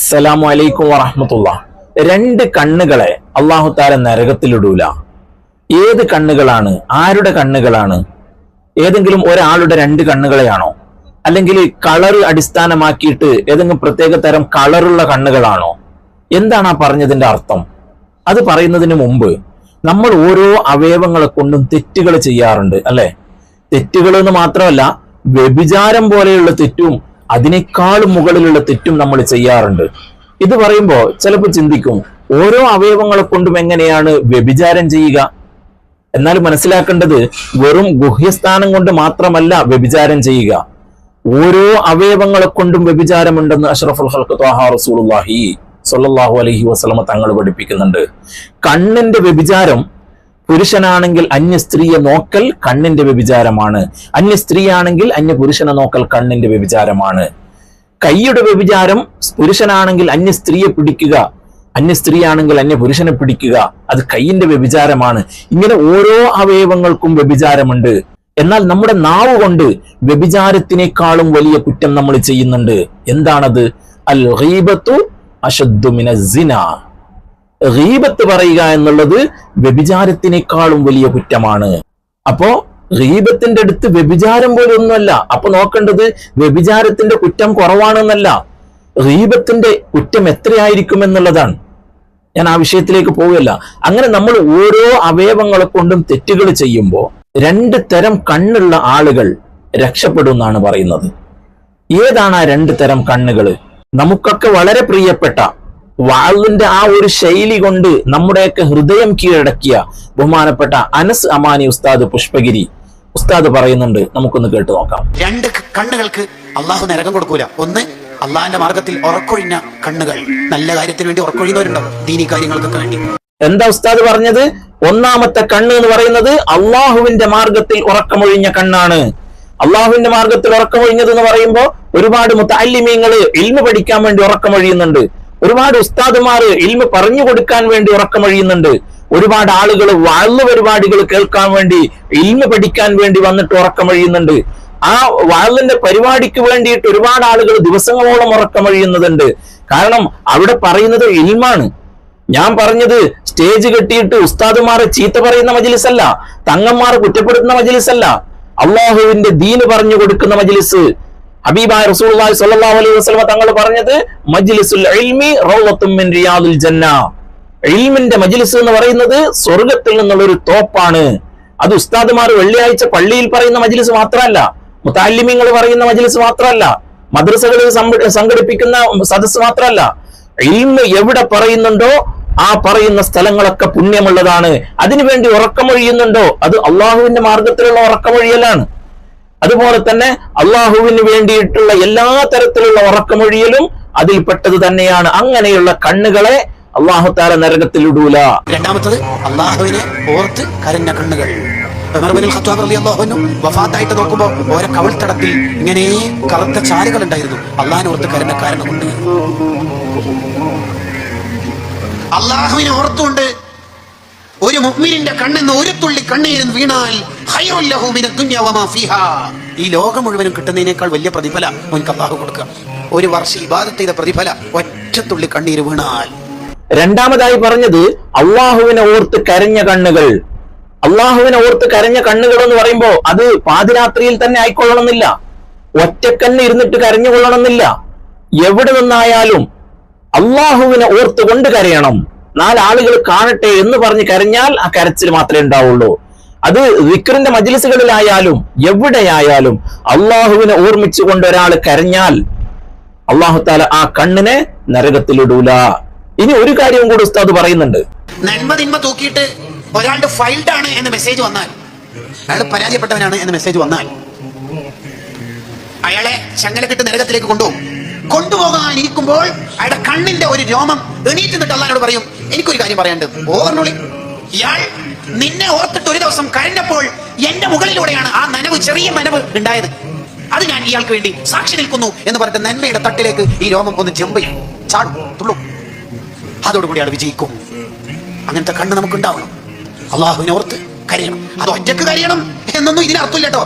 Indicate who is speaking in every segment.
Speaker 1: അസ്സലാമു അലൈക്കും വറഹ്മത്തുള്ളാഹ്. രണ്ട് കണ്ണുകളെ അല്ലാഹു തആല നരകത്തിലിടൂല. ഏത് കണ്ണുകളാണ്? ആരുടെ കണ്ണുകളാണ്? ഏതെങ്കിലും ഒരാളുടെ രണ്ട് കണ്ണുകളെയാണോ? അല്ലെങ്കിൽ കളർ അടിസ്ഥാനമാക്കിയിട്ട് ഏതെങ്കിലും പ്രത്യേക തരം കളറുള്ള കണ്ണുകളാണോ? എന്താണ് ആ പറഞ്ഞതിന്റെ അർത്ഥം? അത് പറയുന്നതിന് മുമ്പ് നമ്മൾ ഓരോ അവയവങ്ങളെ കൊണ്ടും തെറ്റുകൾ ചെയ്യാറുണ്ട്, അല്ലെ? തെറ്റുകൾ എന്ന് മാത്രമല്ല, വ്യഭിചാരം പോലെയുള്ള തെറ്റും അതിനേക്കാളും മുകളിലുള്ള തെറ്റും നമ്മൾ ചെയ്യാറുണ്ട്. ഇത് പറയുമ്പോൾ ചിലപ്പോൾ ചിന്തിക്കും, ഓരോ അവയവങ്ങളെ കൊണ്ടും എങ്ങനെയാണ് വ്യഭിചാരം ചെയ്യുക? എന്നാൽ മനസ്സിലാക്കേണ്ടത്, വെറും ഗുഹ്യസ്ഥാനം കൊണ്ട് മാത്രമല്ല വ്യഭിചാരം ചെയ്യുക. ഓരോ അവയവങ്ങളെ കൊണ്ടും വ്യഭിചാരമുണ്ടെന്ന് അഷ്റഫുൽ ഖൽഖ് ത്വാഹ റസൂലുള്ളാഹി സ്വല്ലല്ലാഹു അലൈഹി വസല്ലമ തങ്ങൾ പഠിപ്പിക്കുന്നുണ്ട്. കണ്ണിന്റെ വ്യഭിചാരം, പുരുഷനാണെങ്കിൽ അന്യ സ്ത്രീയെ നോക്കൽ കണ്ണിന്റെ വ്യഭിചാരമാണ്. അന്യ സ്ത്രീയാണെങ്കിൽ അന്യ പുരുഷനെ നോക്കൽ കണ്ണിന്റെ വ്യഭിചാരമാണ്. കൈയുടെ വ്യഭിചാരം, പുരുഷനാണെങ്കിൽ അന്യ സ്ത്രീയെ പിടിക്കുക, അന്യ സ്ത്രീയാണെങ്കിൽ അന്യ പുരുഷനെ പിടിക്കുക, അത് കൈയിന്റെ വ്യഭിചാരമാണ്. ഇങ്ങനെ ഓരോ അവയവങ്ങൾക്കും വ്യഭിചാരമുണ്ട്. എന്നാൽ നമ്മുടെ നാവ് കൊണ്ട് വ്യഭിചാരത്തിനേക്കാളും വലിയ കുറ്റം നമ്മൾ ചെയ്യുന്നുണ്ട്. എന്താണത്? അൽ ഗീബത്തു അശദ്ദു മിനസ് സിനാ. ഗീബത്ത് പറയുക എന്നുള്ളത് വ്യഭിചാരത്തിനേക്കാളും വലിയ കുറ്റമാണ്. അപ്പോ ഗീബത്തിന്റെ അടുത്ത് വ്യഭിചാരം പോലെ ഒന്നുമല്ല. അപ്പൊ നോക്കേണ്ടത് വ്യഭിചാരത്തിന്റെ കുറ്റം കുറവാണെന്നല്ല, ഗീബത്തിന്റെ കുറ്റം എത്രയായിരിക്കും എന്നുള്ളതാണ്. ഞാൻ ആ വിഷയത്തിലേക്ക് പോവുകയല്ല. അങ്ങനെ നമ്മൾ ഓരോ അവയവങ്ങളെ കൊണ്ടും തെറ്റുകൾ ചെയ്യുമ്പോൾ രണ്ട് തരം കണ്ണുള്ള ആളുകൾ രക്ഷപ്പെടും എന്നാണ് പറയുന്നത്. ഏതാണ് ആ രണ്ട് തരം കണ്ണുകൾ? നമുക്കൊക്കെ വളരെ പ്രിയപ്പെട്ട വാളിന്റെ ആ ഒരു ശൈലി കൊണ്ട് നമ്മുടെയൊക്കെ ഹൃദയം കീഴടക്കിയ ബഹുമാനപ്പെട്ട അനസ് അമാനി ഉസ്താദ് പുഷ്പഗിരി ഉസ്താദ് പറയുന്നുണ്ട്. നമുക്കൊന്ന് കേട്ടു നോക്കാം.
Speaker 2: രണ്ട് കണ്ണുകൾക്ക് അള്ളാഹു നരകം കൊടുക്കൂല. ഒന്ന്, അള്ളാഹിന്റെ മാർഗത്തിൽ ഉറക്കൊഴിഞ്ഞ കണ്ണുകൾ, നല്ല കാര്യത്തിന് വേണ്ടി ഉറക്കൊഴിയുന്നവരുണ്ടാവും, ദീനി കാര്യങ്ങൾക്കൊക്കെ വേണ്ടി.
Speaker 1: എന്താ ഉസ്താദ് പറഞ്ഞത്? ഒന്നാമത്തെ കണ്ണ് എന്ന് പറയുന്നത് അള്ളാഹുവിന്റെ മാർഗത്തിൽ ഉറക്കമൊഴിഞ്ഞ കണ്ണാണ്. അള്ളാഹുവിന്റെ മാർഗത്തിൽ ഉറക്കമൊഴിഞ്ഞത് എന്ന് പറയുമ്പോൾ ഒരുപാട് മുതഅല്ലിമീങ്ങള് ഇൽമ പഠിക്കാൻ വേണ്ടി ഉറക്കമൊഴിയുന്നുണ്ട്. ഒരുപാട് ഉസ്താദുമാര് ഇൽമ പറഞ്ഞു കൊടുക്കാൻ വേണ്ടി ഉറക്കമൊഴിയുന്നുണ്ട്. ഒരുപാട് ആളുകൾ വഅ്ള് പരിപാടികൾ കേൾക്കാൻ വേണ്ടി ഇൽമ പഠിക്കാൻ വേണ്ടി വന്നിട്ട് ഉറക്കമൊഴിയുന്നുണ്ട്. ആ വഅ്ളിന്റെ പരിപാടിക്ക് വേണ്ടിയിട്ട് ഒരുപാട് ആളുകൾ ദിവസങ്ങളോളം ഉറക്കമൊഴിയുന്നതുണ്ട്. കാരണം അവിടെ പറയുന്നത് ഇൽമാണ്. ഞാൻ പറഞ്ഞത് സ്റ്റേജ് കെട്ടിയിട്ട് ഉസ്താദുമാരെ ചീത്ത പറയുന്ന മജ്ലിസ് അല്ല, തങ്ങന്മാരെ കുറ്റപ്പെടുത്തുന്ന മജ്ലിസ് അല്ല, അള്ളാഹുവിന്റെ ദീന് പറഞ്ഞു കൊടുക്കുന്ന മജ്ലിസ്. ഹബീബായ റസൂലുള്ളാഹി സ്വല്ലല്ലാഹു അലൈഹി വസല്ലമ തങ്ങൾ പറഞ്ഞത് മജ്ലിസുൽ ഇൽമി റൗളത്തും മിൻ റിയാദിൽ ജന്ന. ഇൽമിന്റെ മജ്ലിസ് എന്ന് പറയുന്നത് സ്വർഗ്ഗത്തിൽ നിന്നുള്ള ഒരു തോപ്പാണ്. അത് ഉസ്താദുമാർ വെള്ളിയാഴ്ച പള്ളിയിൽ പറയുന്ന മജ്ലിസ് മാത്രമല്ല, മുതഅല്ലിമീങ്ങൾ പറയുന്ന മജ്ലിസ് മാത്രമല്ല, മദ്രസകളിൽ സംഘടിപ്പിക്കുന്ന സദസ്സ് മാത്രമല്ല. ഇൽമ് എവിടെ പറയുന്നുണ്ടോ ആ പറയുന്ന സ്ഥലങ്ങളൊക്കെ പുണ്യമുള്ളതാണ്. അതിനുവേണ്ടി ഉറക്കമൊഴിയുന്നുണ്ടോ അത് അള്ളാഹുവിന്റെ മാർഗത്തിലുള്ള ഉറക്കമൊഴിയലാണ്. അതുപോലെ തന്നെ അള്ളാഹുവിന് വേണ്ടിയിട്ടുള്ള എല്ലാ തരത്തിലുള്ള ഉറക്കമൊഴിയലും അതിൽപ്പെട്ടത് തന്നെയാണ്. അങ്ങനെയുള്ള കണ്ണുകളെ അള്ളാഹു തആല നരകത്തിൽ ഇടൂല.
Speaker 2: രണ്ടാമത്തത്, അള്ളാഹുവിനെ ഓർത്ത് കരഞ്ഞ കണ്ണുകൾ. വഫാത്തായിട്ട് നോക്കുമ്പോ ഓരോ കവിൾത്തടത്തിൽ ഇങ്ങനെ കറുത്ത ചാലുകൾ ഉണ്ടായിരുന്നു. അള്ളാഹിനെ ഓർത്ത് കരഞ്ഞ കാരണം കൊണ്ട്. അള്ളാഹുവിനെ ഓർത്തുകൊണ്ട് ഒരു മുഅ്മിനിന്റെ കണ്ണെന്ന് ഒരു തുള്ളി കണ്ണീര് വീണാൽ ഖൈറുൽ ലഹു മിനദ് ദുനിയ വമാ ഫീഹാ. ഈ ലോകം മുഴുവനും കിട്ടുന്നതിനേക്കാൾ വലിയ പ്രതിഫല അവൻക്ക് അള്ളാഹു കൊടുക്കുക. ഒരു വർഷം ഇബാദത്ത് ചെയ്ത പ്രതിഫല ഒറ്റ തുള്ളി കണ്ണീര് വീണാൽ.
Speaker 1: രണ്ടാമതായി പറഞ്ഞത് അള്ളാഹുവിനെ ഓർത്ത് കരഞ്ഞ കണ്ണുകൾ. അള്ളാഹുവിനെ ഓർത്ത് കരഞ്ഞ കണ്ണുകൾ എന്ന് പറയുമ്പോൾ അത് പാതിരാത്രിയിൽ തന്നെ ആയിക്കൊള്ളണമെന്നില്ല, ഒറ്റക്കണ്ണ് ഇരുന്നിട്ട് കരഞ്ഞുകൊള്ളണമെന്നില്ല. എവിടെ നിന്നായാലും അള്ളാഹുവിനെ ഓർത്ത് കൊണ്ട് കരയണം. നാലാളുകൾ കാണട്ടെ എന്ന് പറഞ്ഞ് കരഞ്ഞാൽ ആ കരച്ചിൽ മാത്രമേ ഉണ്ടാവുള്ളൂ. അത് ദിക്റിന്റെ മജ്ലിസുകളിലായാലും എവിടെയായാലും അള്ളാഹുവിനെ ഓർമ്മിച്ചുകൊണ്ട് ഒരാൾ കരഞ്ഞാൽ അള്ളാഹു തആല ആ കണ്ണിനെ നരകത്തിലിടൂല. ഇനി ഒരു കാര്യവും കൂടി ഉസ്താദ് പറയുന്നുണ്ട്.
Speaker 2: നന്മ തിന്മ തൂക്കിയിട്ട് ഒരാളുടെ ഫൈൽഡ് ആണ് എന്ന് മെസ്സേജ് വന്നാൽ, അയാൾ പരാജയപ്പെട്ടവനാണ് എന്ന് മെസ്സേജ് വന്നാൽ, അയാളെ ചങ്ങലക്കിട്ട് നരകത്തിലേക്ക് കൊണ്ടുപോകാനിരിക്കുമ്പോൾ അയാളുടെ കണ്ണിന്റെ ഒരു രോമം എണീറ്റ് നിന്നിട്ട് അള്ളാഹിനോട് പറയും, എനിക്കൊരു കാര്യം പറയാനുണ്ട്. ഓർമ്മ, ഇയാൾ നിന്നെ ഓർത്തിട്ട് ഒരു ദിവസം കരഞ്ഞപ്പോൾ എന്റെ മുകളിലൂടെയാണ് ആ നനവ്, ചെറിയ നനവ് ഉണ്ടായത്. അത് ഞാൻ ഇയാൾക്ക് വേണ്ടി സാക്ഷി നിൽക്കുന്നു എന്ന് പറഞ്ഞിട്ട് നന്മയുടെ തട്ടിലേക്ക് ഈ രോമം ഒന്ന് ജമ്പ് ചെയ്യും, ചാടും, തുള്ളും. അതോടുകൂടി അയാൾ വിജയിക്കും. അങ്ങനത്തെ കണ്ണ് നമുക്ക് ഉണ്ടാവണം. അള്ളാഹുവിനെ ഓർത്ത് കരയണം. അത് ഒറ്റക്ക് കരയണം എന്നൊന്നും ഇതിനർത്ഥമില്ല കേട്ടോ.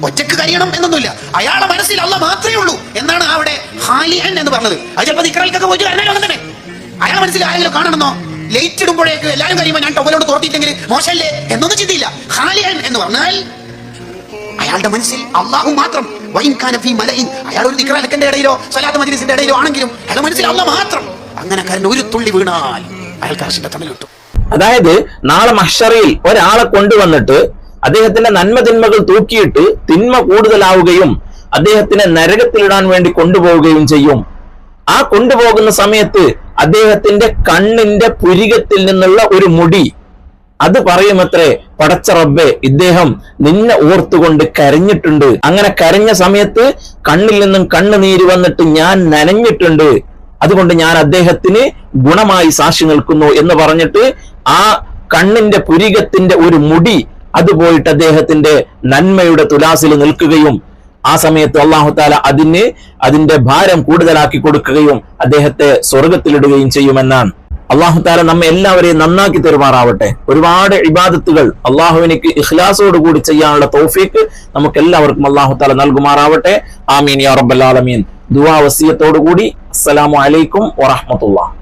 Speaker 2: ഒറ്റക്ക് കഴിയണം എന്നൊന്നുമില്ല. അയാളെ മനസ്സിൽ അള്ളാഹ് മാത്രമേ ഉള്ളൂ എന്നാണ് അവിടെ ഹാലിഹൻ എന്ന് പറഞ്ഞത്. അത് ചിലപ്പോൾ ദിക്റൽക്കൊക്കെ പോയിട്ട് വരണല്ലോ തന്നെ. അയാളെ മനസ്സിൽ ആരെങ്കിലും കാണണമെന്നോ, ലൈറ്റ് ഇടുമ്പോഴേക്ക് എല്ലാവരും കഴിയുമ്പോൾ ഞാൻ ടവലോട് തോർത്തിട്ടെങ്കിൽ മോശമല്ലേ എന്നൊന്നും ചിന്തയില്ല. ഹാലിഹൻ എന്ന് പറഞ്ഞാൽ അയാളുടെ മനസ്സിൽ അള്ളാഹു മാത്രം. അയാൾ ഒരു ദിക്റൽക്കിന്റെ ഇടയിലോ സ്വലാത്ത് മജ്ലിസിന്റെ ഇടയിലോ ആണെങ്കിലും അയാളുടെ മനസ്സിൽ അള്ളാഹ് മാത്രം. അങ്ങനെ കാരണം ഒരു തുള്ളി വീണാൽ അയാൾക്ക് അർശിന്റെ തണൽ കിട്ടും.
Speaker 1: അതായത് നാളെ മഹ്ശറിൽ ഒരാളെ കൊണ്ടുവന്നിട്ട് അദ്ദേഹത്തിന്റെ നന്മ തിന്മകൾ തൂക്കിയിട്ട് തിന്മ കൂടുതലാവുകയും അദ്ദേഹത്തിനെ നരകത്തിലിടാൻ വേണ്ടി കൊണ്ടുപോവുകയും ചെയ്യും. ആ കൊണ്ടുപോകുന്ന സമയത്ത് അദ്ദേഹത്തിന്റെ കണ്ണിന്റെ പുരികത്തിൽ നിന്നുള്ള ഒരു മുടി അത് പറയുമത്രേ, പടച്ച റബ്ബേ, ഇദ്ദേഹം നിന്നെ ഓർത്തുകൊണ്ട് കരഞ്ഞിട്ടുണ്ട്. അങ്ങനെ കരഞ്ഞ സമയത്ത് കണ്ണിൽ നിന്നും കണ്ണുനീര് വന്നിട്ട് ഞാൻ നനഞ്ഞിട്ടുണ്ട്, അതുകൊണ്ട് ഞാൻ അദ്ദേഹത്തിന് ഗുണമായി സാക്ഷി നിൽക്കുന്നു എന്ന് പറഞ്ഞിട്ട് ആ കണ്ണിന്റെ പുരികത്തിന്റെ ഒരു മുടി അത് പോയിട്ട് അദ്ദേഹത്തിന്റെ നന്മയുടെ തുലാസിൽ നിൽക്കുകയും ആ സമയത്ത് അല്ലാഹു തആല അതിന്റെ ഭാരം കൂടുതലാക്കി കൊടുക്കുകയും അദ്ദേഹത്തെ സ്വർഗത്തിലിടുകയും ചെയ്യുമെന്നാണ്. അല്ലാഹു തആല നമ്മെ എല്ലാവരെയും നന്നാക്കി തരുമാറാവട്ടെ. ഒരുപാട് ഇബാദത്തുകൾ അല്ലാഹുവിനിക്ക് ഇഖ്ലാസോട് കൂടി ചെയ്യാനുള്ള തൗഫീഖ് നമുക്ക് എല്ലാവർക്കും അല്ലാഹു തആല നൽകുമാറാവട്ടെ. ആമീൻ യാ റബ്ബൽ ആലമീൻ. ദുആ വസിയത്തോടു കൂടി അസ്സലാമു അലൈക്കും വറഹ്മത്തുള്ളാഹി.